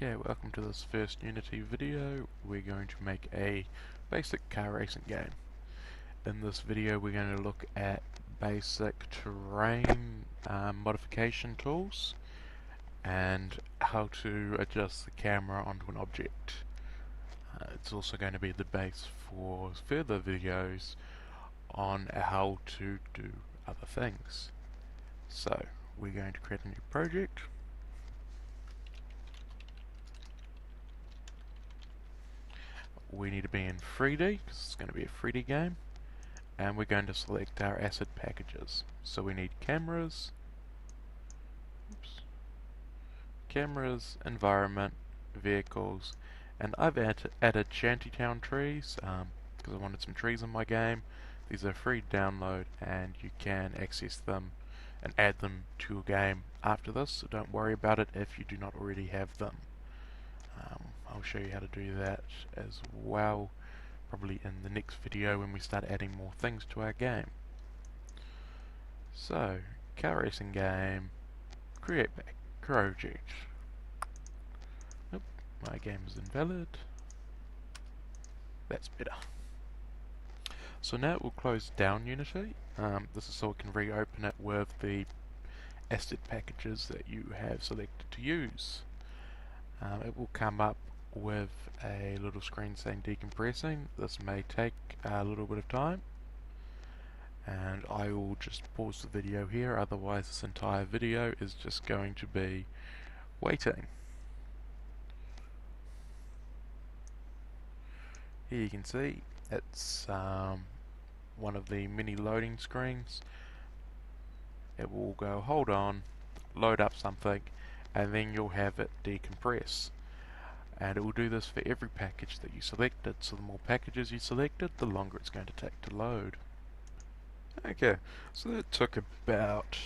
Okay, welcome to this first Unity video. We're going to make a basic car racing game. In this video we're going to look at basic terrain modification tools and how to adjust the camera onto an object. It's also going to be the base for further videos on how to do other things. So, we're going to create a new project. We need to be in 3D because it's going to be a 3D game, and we're going to select our asset packages. So we need cameras, environment, vehicles, and I've added shantytown trees because I wanted some trees in my game. These are free to download and you can access them and add them to your game after this, so don't worry about it if you do not already have them. I'll show you how to do that as well, probably in the next video when we start adding more things to our game. So, car racing game, create project. Nope, my game is invalid. That's better. So now we'll close down Unity. This is so we can reopen it with the asset packages that you have selected to use. It will come up with a little screen saying decompressing. This may take a little bit of time, and I will just pause the video here, otherwise this entire video is just going to be waiting. Here you can see it's one of the mini loading screens. It will go hold on, load up something, and then you'll have it decompress. And it will do this for every package that you selected, so the more packages you selected, the longer it's going to take to load. Okay, so that took about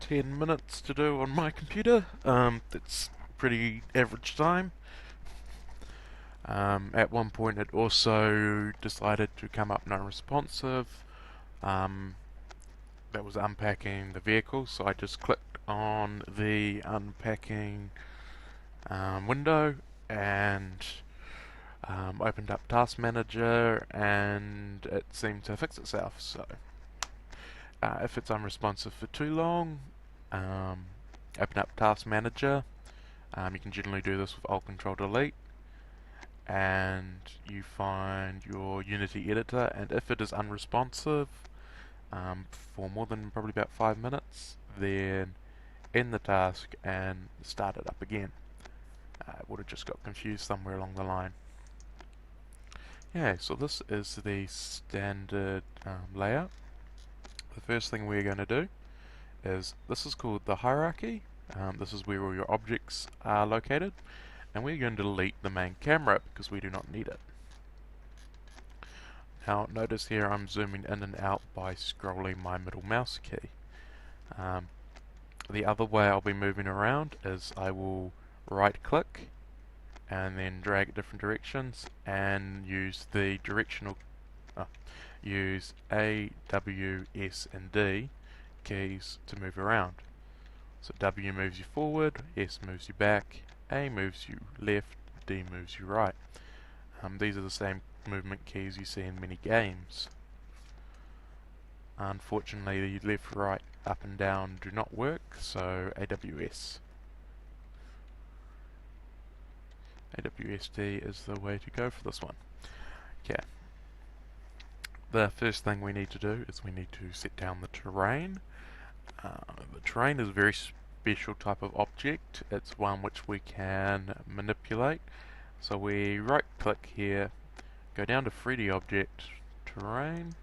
10 minutes to do on my computer. That's pretty average time. At one point it also decided to come up non-responsive. That was unpacking the vehicle, so I just clicked on the unpacking window and opened up Task Manager, and it seemed to fix itself. So if it's unresponsive for too long, open up Task Manager. You can generally do this with Alt Control Delete, and you find your Unity editor, and if it is unresponsive for more than probably about 5 minutes, then end the task and start it up again. It would have just got confused somewhere along the line. Yeah, so this is the standard layout. The first thing we're going to do is, this is called the hierarchy. This is where all your objects are located, and we're going to delete the main camera because we do not need it. Now notice here I'm zooming in and out by scrolling my middle mouse key. The other way I'll be moving around is I will right click and then drag it different directions and use the directional use A, W, S and D keys to move around. So W moves you forward, S moves you back, A moves you left, D moves you right. These are the same movement keys you see in many games. Unfortunately, the left, right, up and down do not work, so AWS. AWSD is the way to go for this one. Okay. The first thing we need to do is we need to set down the terrain. The terrain is a very special type of object. It's one which we can manipulate. So we right click here, go down to 3D object, terrain.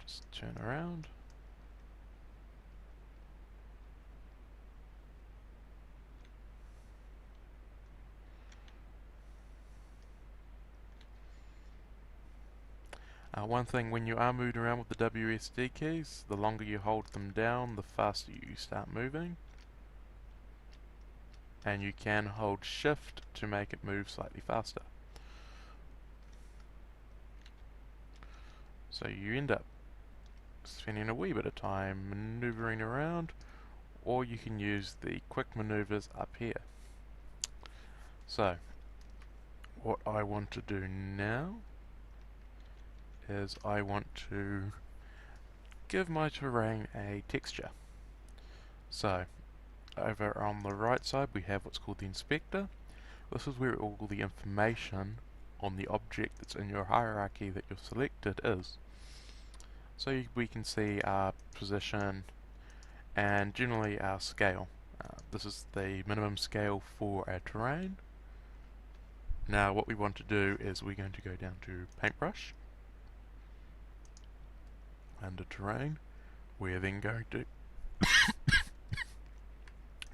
Just turn around. One thing, when you are moving around with the WSD keys, the longer you hold them down, the faster you start moving. And you can hold shift to make it move slightly faster. So you end up spending a wee bit of time maneuvering around, or you can use the quick maneuvers up here. So, what I want to do now is I want to give my terrain a texture. So, over on the right side we have what's called the inspector. This is where all the information on the object that's in your hierarchy that you've selected is. So we can see our position and generally our scale. This is the minimum scale for our terrain. Now what we want to do is we're going to go down to paintbrush, under terrain. We're then going to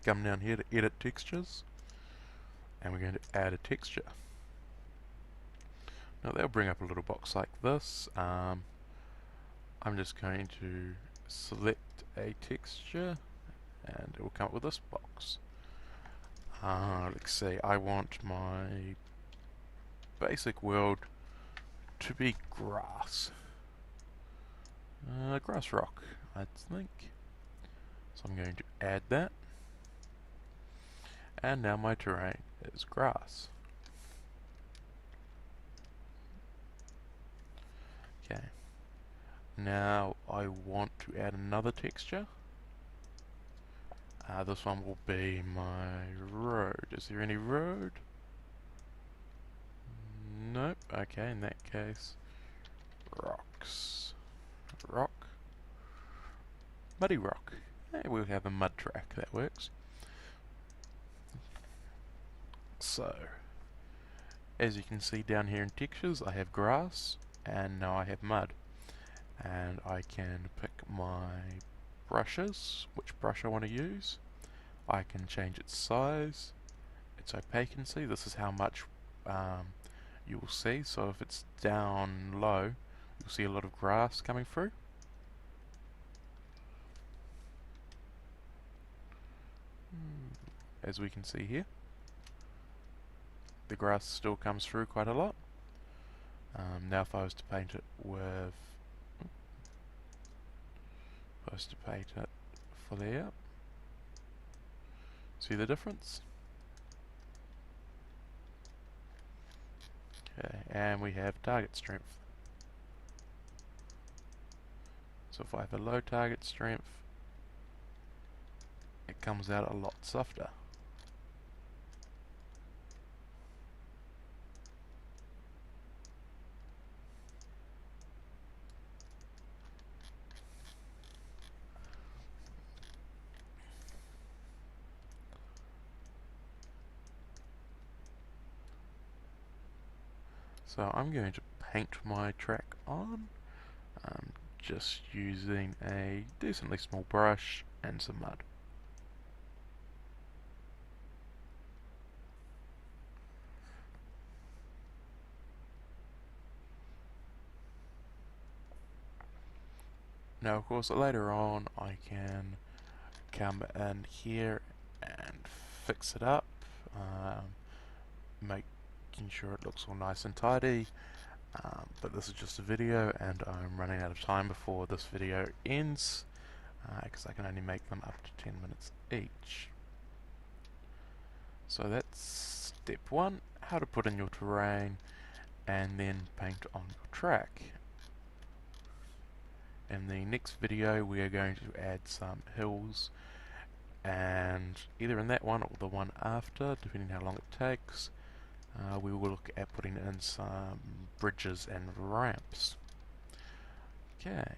come down here to edit textures, and we're going to add a texture. Now that'll bring up a little box like this. I'm just going to select a texture and it will come up with this box. Let's see, I want my basic world to be grass. Grass rock, I think. So I'm going to add that. And now my terrain is grass. Okay. Now I want to add another texture. This one will be my road. Is there any road? Nope. Okay, in that case, rocks. Rock. Muddy rock. Hey, we'll have a mud track, that works. So, as you can see down here in textures, I have grass, and now I have mud. And I can pick my brushes, which brush I want to use. I can change its size, its opaquency. This is how much you will see. So if it's down low, you'll see a lot of grass coming through. As we can see here, the grass still comes through quite a lot. Now if I was to paint it with fully up. See the difference? Okay, and we have target strength. So if I have a low target strength, it comes out a lot softer. So I'm going to paint my track on, just using a decently small brush and some mud. Now of course later on I can come in here and fix it up, making sure it looks all nice and tidy, but this is just a video and I'm running out of time before this video ends, because I can only make them up to 10 minutes each. So that's step 1, how to put in your terrain and then paint on your track. In the next video we are going to add some hills, and either in that one or the one after, depending how long it takes, we will look at putting in some bridges and ramps. Okay.